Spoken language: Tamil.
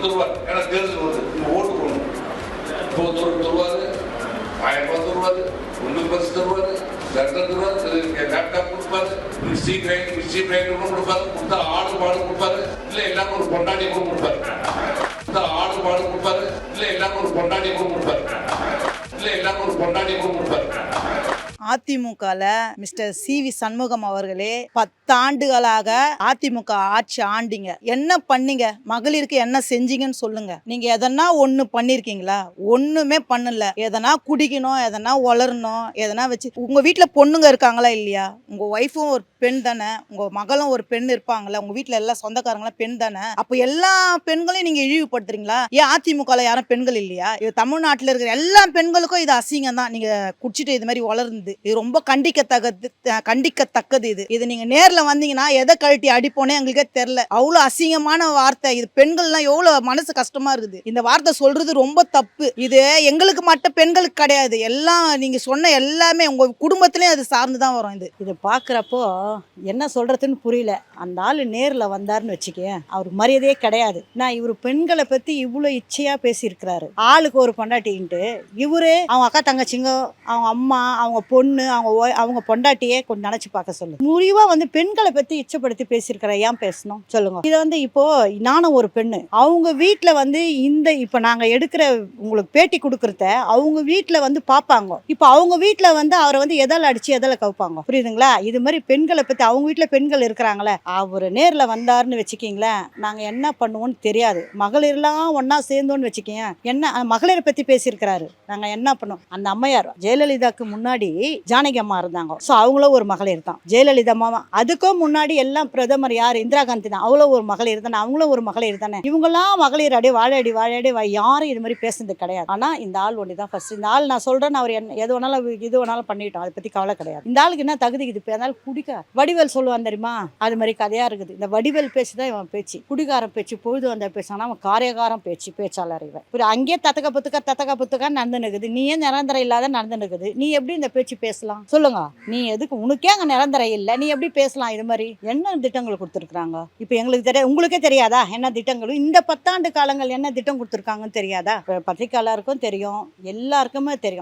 தருவார். ஏன்னா தேர்தல் வருது, இந்த ஓட்டு போடணும். இப்போ தருவாரு, 1000 ரூபாய் தருவாரு, உங்களுக்கு பஸ் தருவாரு, லெட்டர் தருவாரு, லேப்டாப் கொடுப்பாரு, மிக்சி கிரைண்டர் கொடுப்பாரு, கொடுத்தா ஆடு மாடு கொடுப்பாரு, இல்ல எல்லாரும் ஒரு கொண்டாடி கூட கொடுப்பாரு. ஆடு மாடு கொடுப்பாரு, இல்ல எல்லாரும் ஒரு கொண்டாடி கூட கொடுப்பாரு, இல்ல எல்லாரும் ஒரு கொண்டாடி கூட கொடுப்பாரு. அதிமுகல மிஸ்டர் சி.வி. சண்முகம் அவர்களே 10 ஆண்டுகளாக அதிமுக ஆட்சி ஆண்டிங்க. என்ன பண்ணீங்க? மகளிருக்கு என்ன செஞ்சீங்கன்னு சொல்லுங்க. நீங்க எதனா ஒண்ணு பண்ணிருக்கீங்களா? ஒண்ணுமே பண்ணல. எதனா குடிக்கணும், எதனா வளரணும், எதனா வச்சு உங்க வீட்டுல பொண்ணுங்க இருக்காங்களா இல்லையா? உங்க ஒய்ஃபும் ஒரு பெண் தானே, உங்க மகளும் ஒரு பெண் இருப்பாங்களா? உங்க வீட்டுல எல்லா சொந்தக்காரங்களும் பெண் தானே. அப்ப எல்லா பெண்களையும் நீங்க இழிவுபடுத்துறீங்களா? ஏன் அதிமுகல யாரும் பெண்கள் இல்லையா? இது தமிழ்நாட்டுல இருக்கிற எல்லா பெண்களுக்கும் இது அசிங்கம் தான். நீங்க குடிச்சிட்டு இது மாதிரி வளர்ந்து இது ரொம்ப கண்டிக்கத்தக்கது. இது நீங்க நேர்ல வந்தீங்கன்னா எதை கழட்டி அடிப்போனே எங்களுக்கே தெரியல. அவ்வளவு அசிங்கமான வார்த்தை இது. பெண்கள்லாம் எவ்வளவு மனசு கஷ்டமா இருக்குது. இந்த வார்த்தை சொல்றது ரொம்ப தப்பு. இது எங்களுக்கு மட்டும் பெண்களுக்கு கிடையாது. எல்லாம் நீங்க சொன்ன எல்லாமே உங்க குடும்பத்திலயும் அது சார்ந்துதான் வரும். இது பாக்குறப்போ என்ன சொல்றதுன்னு புரியல. அந்த ஆளு நேர்ல வந்தாருன்னு வச்சுக்கேன், அவர் மரியாதையே கிடையாது. நான் இவரு பெண்களை பத்தி இவ்வளவு இச்சையா பேசியிருக்கிறாரு. ஆளுக்கு ஒரு பொண்டாட்டின்ட்டு இவரு அவங்க அக்கா தங்கச்சிங்க, அவங்க அம்மா, அவங்க பொண்ணு, அவங்க பொண்டாட்டியே கொஞ்சம் நினைச்சு பார்க்க சொல்லு. முடிவா பெண்களை பத்தி இச்சப்படுத்தி பேசியிருக்கிற. ஏன் பேசணும் சொல்லுங்க. இதை இப்போ நானும் ஒரு பெண்ணு, அவங்க வீட்டுல இந்த இப்ப நாங்க எடுக்கிற உங்களுக்கு பேட்டி கொடுக்கறத அவங்க வீட்டுல பாப்பாங்க. இப்ப அவங்க வீட்டுல அவரை எதால அடிச்சு எதால கவுப்பாங்க, புரியுதுங்களா? இது மாதிரி பெண்களை பத்தி அவங்க வீட்டுல பெண்கள் இருக்கிறாங்களே, அவரு நேர்ல வந்தாருன்னு வச்சுக்கீங்களேன், நாங்க என்ன பண்ணுவோம்னு தெரியாது. மகளிர்லாம் ஒன்னா சேர்ந்தோன்னு வச்சுக்கீங்க, என்ன மகளிரை பத்தி பேசியிருக்கிறாரு, நாங்க என்ன பண்ணுவோம். அந்த அம்மையார் ஜெயலலிதாக்கு முன்னாடி ஜானகி அம்மா இருந்தாங்க. ஸோ அவங்களும் ஒரு மகளிர் தான். ஜெயலலிதா அம்மா அதுக்கும் முன்னாடி எல்லாம் பிரதமர் யார், இந்திரா காந்தி தான். அவ்வளோ ஒரு மகளிர் தானே, அவங்களும் ஒரு மகளிர் தானே. இவங்கெல்லாம் மகளிர் அடி வாழாடி யாரும் இது மாதிரி பேசுறது கிடையாது. ஆனா இந்த ஆள் ஒண்டி தான் ஃபர்ஸ்ட். இந்த ஆள் நான் சொல்றேன், அவர் எது வேணாலும் பண்ணிட்டோம், அதை பத்தி கவலை கிடையாது. இந்த ஆளுக்கு என்ன தகுதி இது? அதனால குடிக்க வடிவேல் சொல்லுவான் தெரியுமா, அது மாதிரி கதையா இருக்குது. இந்த வடிவேல் பேச்சுதான் இவன் பேச்சு, குடிகாரம் பேச்சு, பொழுது வந்த பேசானா அவன் காரியகாரம் பேச்சாளர் இவன். அங்கேயே தத்தக்க புத்துக்கா நடந்து நிற்குது. நீ ஏன் நிரந்தரம் இல்லாத நடந்து நிற்குது? நீ எப்படி இந்த பேச்சு பேசலாம் சொல்லுங்க? நீ எதுக்கு, உனக்கே அங்க நிரந்தரம் இல்லை, நீ எப்படி பேசலாம்? இது மாதிரி என்ன திட்டங்கள் கொடுத்துருக்காங்க இப்ப எங்களுக்கு தெரியாது. உங்களுக்கே தெரியாதா என்ன திட்டங்களும்? இந்த 10 ஆண்டு காலங்கள் என்ன திட்டம் கொடுத்துருக்காங்கன்னு தெரியாதா? பத்திரிக்கையாளருக்கும் தெரியும், எல்லாருக்குமே தெரியும்.